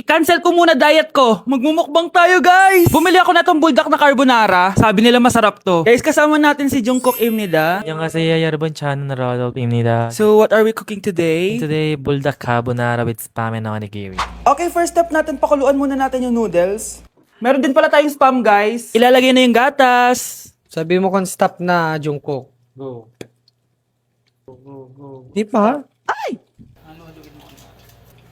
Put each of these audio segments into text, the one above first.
cancel ko muna diet ko. Magmumukbang tayo, guys. Bumili ako na tong buldak na carbonara. Sabi nila masarap to. Guys, kasama natin si Jungkook Imnida. 안녕하세요 여러분, 저는 로드입니다. So, what are we cooking today? Today, buldak carbonara with spam and onigiri. Okay, first step natin, pakuluan muna natin yung noodles. Meron din pala tayong spam, guys. Ilalagay na yung gatas. Sabi mo kung stop na, Jungkook. Go. Di pa?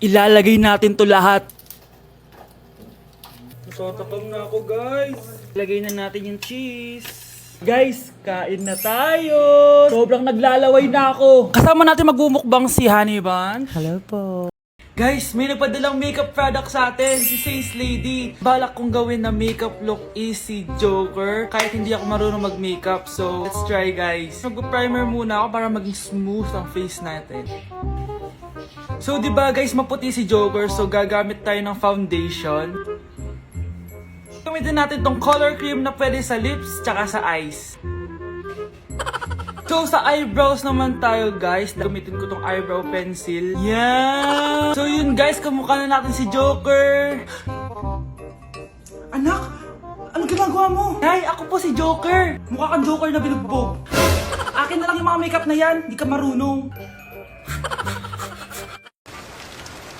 Ilalagay natin to lahat. Natatakam na ako, guys. Ilagay na natin yung cheese. Guys, kain na tayo. Sobrang naglalaway na ako. Kasama natin magmumukbang si Honey Bun. Hello po. Guys, may nagpadalang makeup product sa atin, si Face Lady. Balak kong gawin na makeup look is si Joker, kahit hindi ako marunong mag-makeup. So, let's try, guys. Mag-primer muna ako para maging smooth ang face natin. So, di ba guys, maputi si Joker, so gagamit tayo ng foundation. Gamitin natin tong color cream na pwede sa lips tsaka sa eyes. So, sa eyebrows naman tayo, guys. Gamitin ko tong eyebrow pencil. Yeah! So, yun guys, kamukha na natin si Joker. Anak, ano ginagawa mo? Nay, ako po si Joker. Mukha kang Joker na binugbog. Akin na lang yung mga makeup na yan. Di ka marunong.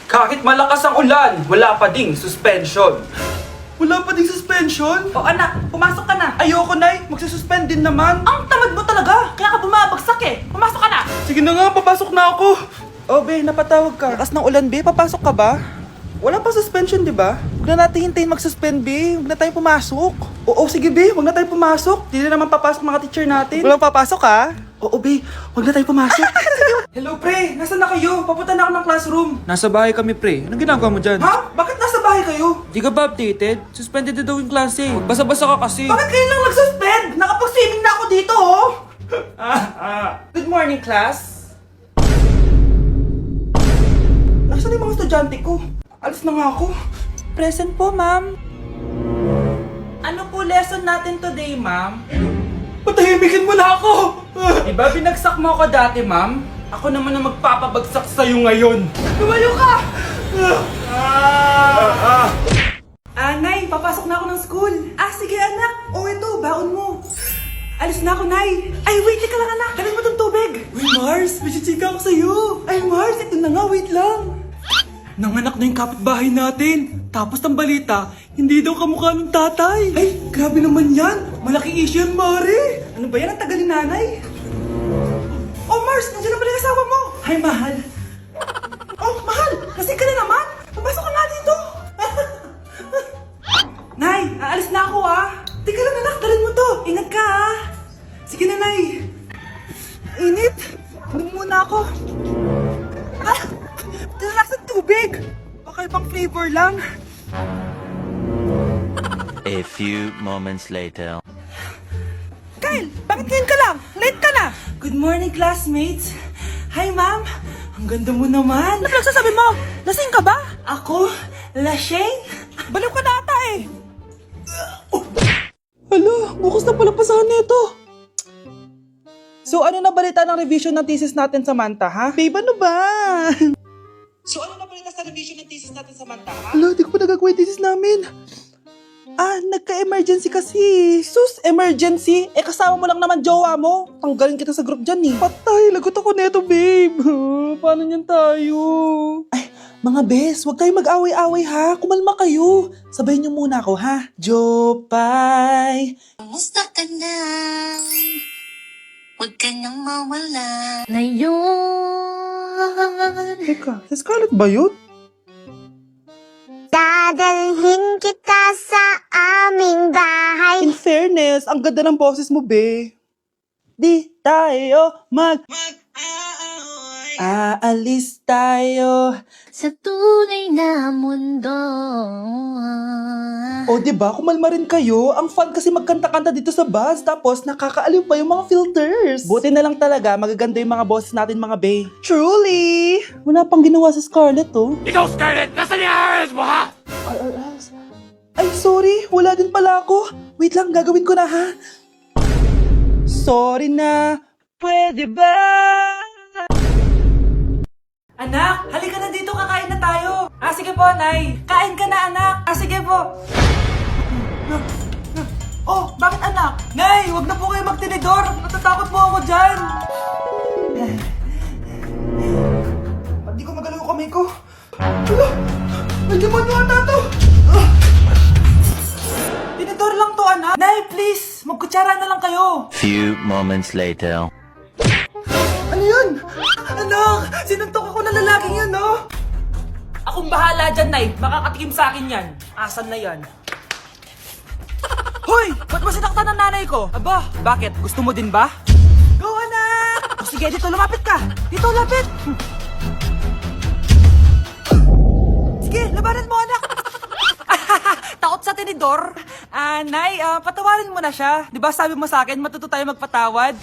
Kahit malakas ang ulan, wala pa ding suspension. Wala pa ding suspension? O anak, pumasok ka na. Ayoko, Nay. Magsususpend din naman. Ang tamad mo talaga. Kaya ka bumabagsak eh. Pumasok ka na. Sige na nga, papasok na ako. Oh, be, napatawag ka. Lakas ng ulan, be. Papasok ka ba? Wala pa suspension, di ba? Huwag na natin hintayin mag-suspend, be. Huwag na tayo pumasok. Oo, sige, be. Huwag na tayo pumasok. Di na naman papasok mga teacher natin. Walang papasok, ha? Oo, be. Huwag na tayo pumasok. Hello, pre. Nasaan na kayo? Papunta na ako ng classroom. Nasa bahay kami, pre. Anong ginagawa mo dyan? Ha? Bakit nasa bahay kayo? Di ka ba updated? Suspended na daw yung klase. Magbasa-basa ka kasi. Bakit kayo lang nag-suspend? Nakapag-swimming na ako dito, oh. Good morning, class. Nasaan yung mga estudyante ko? Alis na nga ako. Present po, ma'am. Ano po lesson natin today, ma'am? Patahimikin mo na ako! Diba binagsak mo ako dati, ma'am? Ako naman ang magpapabagsak sa'yo ngayon. Lumayo ka! Nay, papasok na ako ng school. Sige anak. Ito, baon mo. Alis na ako, Nay. Ay, wait, ka lang anak. Dalhin mo tong tubig. Uy, Mars, may chichika ako sa'yo. Ay, Mars, ito na nga, wait lang. Nanganak na yung kapitbahay natin. Tapos ang balita, hindi daw kamukha ng tatay. Ay, grabe naman yan. Malaking issue yan, Mari. Ano ba yan? Ang tagal ni nanay. Oh, Mars, nandiyan na pala yung asawa mo. Hi, mahal. Oh, mahal, lasing ka na naman. Papasok ka nga dito. Nay, aalis na ako Teka lang anak, dalhin mo to. Ingat ka Sige na, Nay. Init. Inom muna ako. Lasang tubig. Baka ibang flavor lang. A few moments later. Kyle, bakit ngayon ka lang? Late ka na. Good morning, classmates. Hi, ma'am. Ang ganda mo naman. Ano nagsasabi mo? Lasing ka ba? Ako? Lasing? Baliw ka na ata eh. Hala, bukas na pala pasahan nito. So, ano na balita ng revision ng thesis natin, Samantha, ha? Babe, ano ba? So, ano na balita sa revision ng thesis natin, Samantha, ha? Hala, di ko pa nagagawa yung thesis namin. Nagka-emergency kasi. Sus, emergency? Kasama mo lang naman jowa mo. Tanggalin kita sa group dyan eh. Patay, lagot ako neto, babe. Paano niyan tayo? Ay, mga bes, huwag kayo mag-away-away ha. Kumalma kayo. Sabayin niyo muna ako ha. Jopay. Kumusta ka na? Huwag ka nang mawala. Ngayon, Teka, si Scarlett ba yun? dadalhin kita sa aming bahay. In fairness, ang ganda ng boses mo, be. Di tayo aalis tayo. Sa tunay na mundo. O, diba? Kumalma rin kayo. Ang fun kasi magkanta-kanta dito sa bus. Tapos, nakakaaliw pa yung mga filters. Buti na lang talaga, magaganda yung mga boses natin, mga bae. Truly! Wala pang ginawa sa Scarlett, oh. Ikaw, Scarlett! Nasaan yung RS mo, ha? Ay, sorry. Wala din pala ako. Wait lang, gagawin ko na, ha? Sorry na. Pwede ba? Anak, halika na dito, kakain na tayo. Sige po, Nay. Kain ka na, anak. Sige po. Oh, bakit anak? Nay, wag na po kayo magtinidor. Natatakot po ako dyan. Hindi ko magalaw yung kamay ko. Hala, may demonyo ata to. Tinidor lang to, anak. Nay, please, magkutsara na lang kayo. Few moments later. Ano yun? Anak, sinuntok ako na lalaking yun, no? Akong bahala dyan, Nay. Makakatikim sa akin yan. Asan na yan? Hoy! Ba't mo sinaktan ng nanay ko? Aba, bakit? Gusto mo din ba? Go, anak! O sige, dito, lumapit ka! Dito, lapit! Sige, labanan mo, anak! Takot sa tinidor? Nay, patawarin mo na siya. Di ba sabi mo sa akin, matuto tayo magpatawad?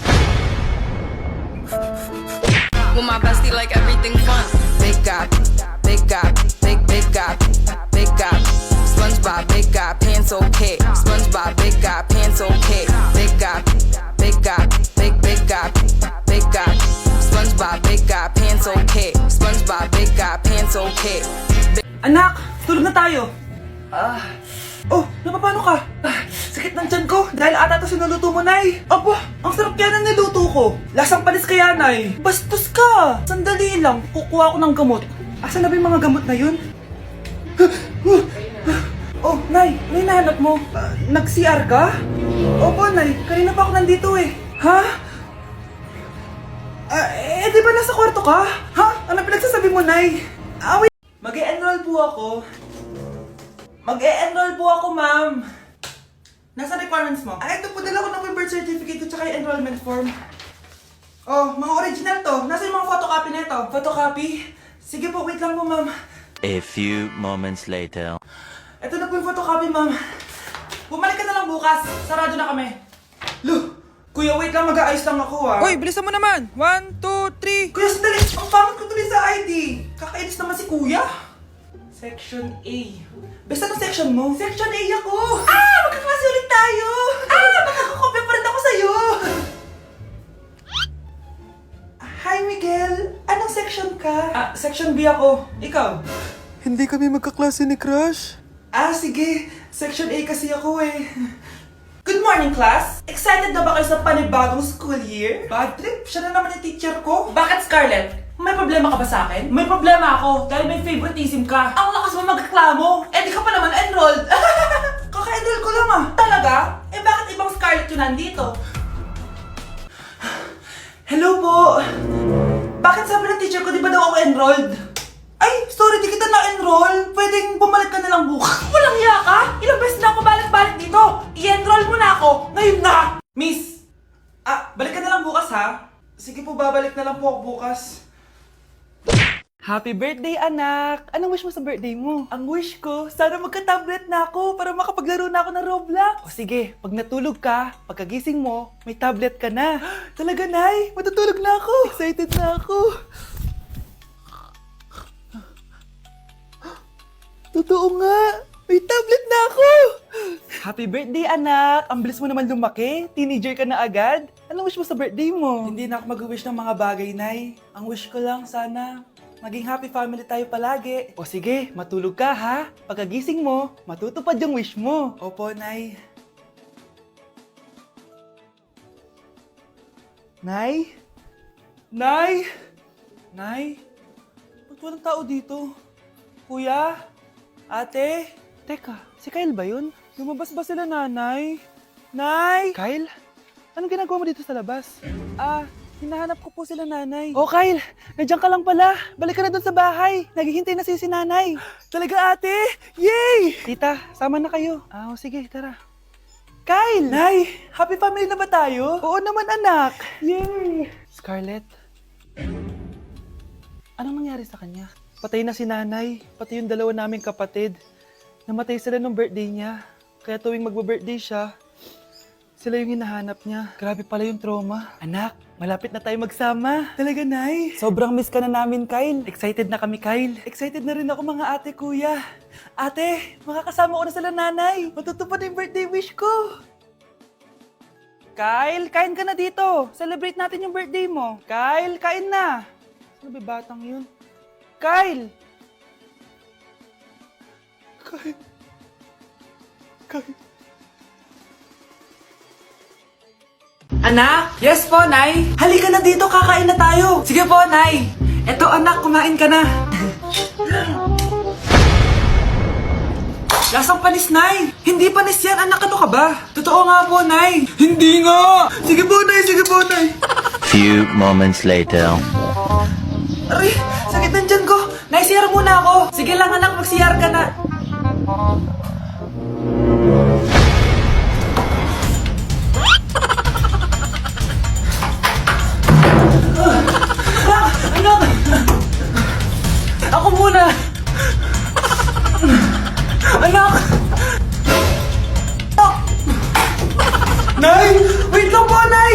With my bestie like everything fun. Big guy, big guy, big guy, big guy. SpongeBob, big guy, pants okay. SpongeBob, big guy, pants okay. Big guy, big guy, big guy, big guy. SpongeBob, big guy, pants okay. SpongeBob, big guy, pants okay. Anak, tulog na tayo. Oh, napapano ka? Sakit ng tiyan ko dahil ata ito sinuluto mo, Nay. Aba, ang sarap kaya ng niluto ko. Lasang panis kaya, Nay. Bastos ka. Sandali lang, kukuha ko ng gamot. Asan na ba yung mga gamot na yun? Oh, Nay, ano yung nahanap mo? Nag-CR ka? Opo, Nay, kanina pa ako nandito eh. Ha? Di ba nasa kwarto ka? Ha? Ano pinagsasabi mo, Nay? Wait. Mag-e-enroll po ako. Mag-e-enroll po ako, ma'am. Nasa requirements mo? Ito po, dala ko ng birth certificate ko tsaka yung enrollment form. Oh, mga original to. Nasa yung mga photocopy nito? Photocopy? Sige po, wait lang po, ma'am. A few moments later. Ito na po yung photocopy, ma'am. Bumalik ka na lang bukas. Sarado na kami. Lo, kuya, wait lang. Mag-aayos lang ako, ah. Hoy, bilisan mo naman! 1, 2, 3! Kuya, sandali. Ang pangit ko tuloy sa ID. Kakainis naman si kuya. Section A. Basta ng section mo? Section A ako! Magkaklase ulit tayo! Makakakopya pa rin ako sa'yo! Hi, Miguel! Anong section ka? Section B ako. Ikaw? Hindi kami magkaklase ni Crush. Sige. Section A kasi ako eh. Good morning, class! Excited na ba kayo sa panibagong school year? Bad trip? Siya na naman yung teacher ko. Bakit, Scarlett? May problema ka ba sa akin? May problema ako dahil may favoritism ka. Ang lakas mo magreklamo. Di ka pa naman enrolled. Kaka-enroll ko lang ah. Talaga? Bakit ibang Scarlett yun nandito? Hello po. Bakit sabi ng teacher ko di ba daw ako enrolled? Ay, sorry, di kita na-enroll. Pwedeng bumalik ka na lang bukas. Walang hiya ka? Ilang beses na ako balik-balik dito. I-enroll mo na ako. Ngayon na. Miss, balik ka na lang bukas ha. Sige po, babalik na lang po ako bukas. Happy birthday, anak! Anong wish mo sa birthday mo? Ang wish ko, sana magka-tablet na ako para makapaglaro na ako ng Roblox. O sige, pag natulog ka, pagkagising mo, may tablet ka na. Talaga, Nay? Matutulog na ako. Excited na ako. Totoo nga! May tablet na ako! Happy birthday, anak! Ang bilis mo naman lumaki. Teenager ka na agad. Anong wish mo sa birthday mo? Hindi na ako mag-wish ng mga bagay, Nay. Ang wish ko lang, sana maging happy family tayo palagi. O sige, matulog ka ha. Pagkagising mo, matutupad yung wish mo. Opo, Nay. Nay? Nay? Nay? Ba't walang tao dito? Kuya? Ate? Teka, si Kyle ba yun? Lumabas ba sila, nanay? Nay? Kyle? Anong ginagawa mo dito sa labas? Hinahanap ko po sila, nanay. Oh, Kyle! Nandiyan ka lang pala. Balik ka na doon sa bahay. Naghihintay na si nanay. Talaga, ate? Yay! Tita, sama na kayo. Sige, tara. Kyle! Nay, happy family na ba tayo? Oo naman, anak. Yay! Scarlett? Anong nangyari sa kanya? Patay na si nanay, pati yung dalawa naming kapatid. Namatay sila nung birthday niya. Kaya tuwing magbe-birthday siya, sila yung hinahanap niya. Grabe pala yung trauma. Anak, malapit na tayo magsama. Talaga, Nay. Sobrang miss ka na namin, Kyle. Excited na kami, Kyle. Excited na rin ako, mga ate, kuya. Ate, makakasama ko na sila, nanay. Matutupad yung birthday wish ko. Kyle, kain ka na dito. Celebrate natin yung birthday mo. Kyle, kain na. Sino ba batang yun? Kyle! Anak? Yes po, Nay. Halika na dito, kakain na tayo. Sige po, Nay. Eto, anak, kumain ka na. Lasang panis, Nay. Hindi panis yan, anak. Ano ka ba? Totoo nga po, Nay. Hindi nga. Sige po, Nay. Sige po, Nay. Few moments later. Aray, sakit ng tiyan ko. Nay, CR muna ako. Sige lang, anak. Mag-CR ka na. Anak! Ako muna! Anak! Nay! Wait lang po, Nay!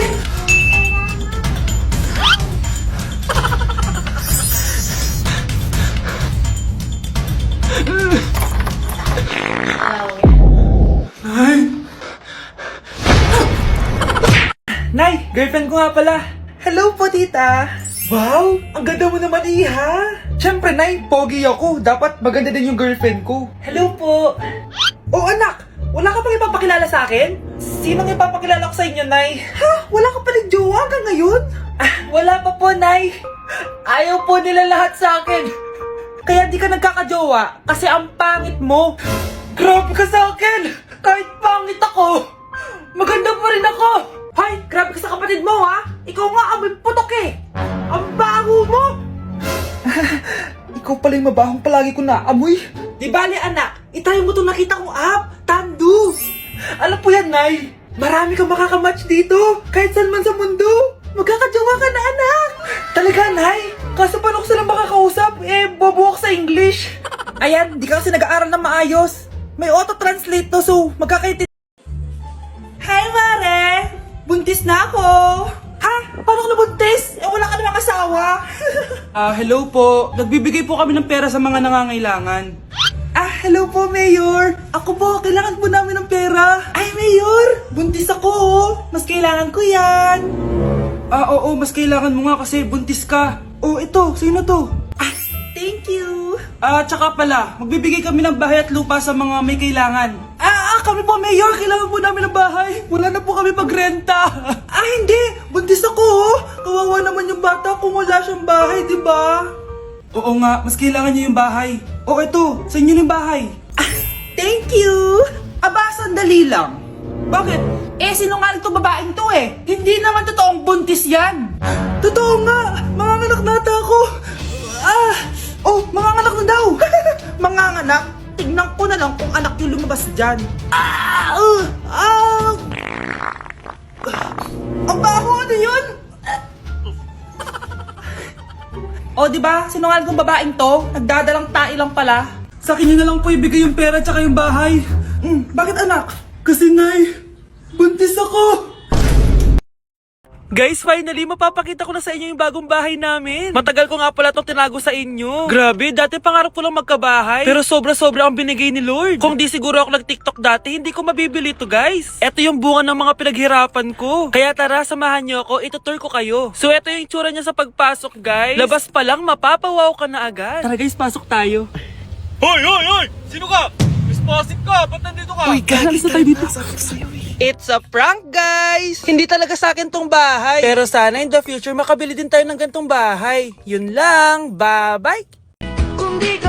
Nay, girlfriend ko nga pala. Hello po, tita. Wow, ang ganda mo naman, iha. Siyempre, Nay, pogi ako. Dapat maganda din yung girlfriend ko. Hello po. Oh, anak, wala ka pang ipapakilala sa akin? Sinong ipapakilala ko sa inyo, Nay? Ha? Wala ka paling jowa hanggang ngayon? Ah, wala pa po, Nay. Ayaw po nila lahat sa akin. Kaya di ka nagkakajowa kasi ang pangit mo. Grabe ka sa akin. Kahit pangit ako, maganda pa rin ako. Hay, grabe ka sa kapatid mo, ha? Ikaw nga amoy putok eh. Ang baho mo. Ikaw pala yung mabahong palagi ko naamoy. Di bali, anak. Itayo mo itong nakita kong app. Tandu. Alam po yan, Nay. Marami kang makakamatch dito. Kahit saan man sa mundo. Magkakajowa ka na, anak. Talaga, Nay? Kaso paano ko silang makakausap? Bobo ako sa English. Ayan, di ka kasi nag-aaral na maayos. May auto-translate to, so magkakaintindi. Hi, Mare! Buntis na ako! Ha? Paano ka nabuntis? Wala ka namang asawa. Hello po. Nagbibigay po kami ng pera sa mga nangangailangan. Hello po, Mayor. Ako po, kailangan po namin ng pera. Ay, Mayor! Buntis ako, oh. Mas kailangan ko yan. Oo, mas kailangan mo nga kasi buntis ka. Oh, ito. Sino to? Thank you. Tsaka pala, magbibigay kami ng bahay at lupa sa mga may kailangan. Kami po, Mayor. Kailangan po namin ng bahay. Wala na po kami pagrenta. Hindi. Buntis ako, oh. Kawawa naman yung bata kung wala siyang bahay, di ba? Oo nga, mas kailangan niyo yung bahay. O ito, sa inyo yung bahay. Thank you. Sandali lang. Bakit? Sinungaling to babaeng to eh. Hindi naman totoong buntis yan. Totoo nga. Manganganak nata ako. Manganganak na daw. Manganganak? Tignan ko na lang kung anak yung lumabas dyan. Ang baho, ano yun? Diba? Sinungaling kong babaeng to. Nagdadalang tae lang pala. Sa akin na lang po ibigay yung pera tsaka yung bahay. Bakit, anak? Kasi, Nay, buntis ako. Guys, finally, mapapakita ko na sa inyo yung bagong bahay namin. Matagal ko nga pala itong tinago sa inyo. Grabe, dati pangarap ko lang magkabahay. Pero sobra-sobra ang binigay ni Lord. Kung di siguro ako nag-TikTok dati, hindi ko mabibili ito, guys. Ito yung bunga ng mga pinaghirapan ko. Kaya tara, samahan nyo ako, itutur ko kayo. So, ito yung itsura niya sa pagpasok, guys. Labas pa lang, mapapawaw ka na agad. Tara, guys, pasok tayo. Hoy! Sino ka? Responsive ka! Ba't nandito ka? Uy, galis na tayo dito. It's a prank, guys! Hindi talaga sa akin tong bahay. Pero sana in the future makabili din tayo ng gantong bahay. Yun lang. Bye-bye! Kung di ka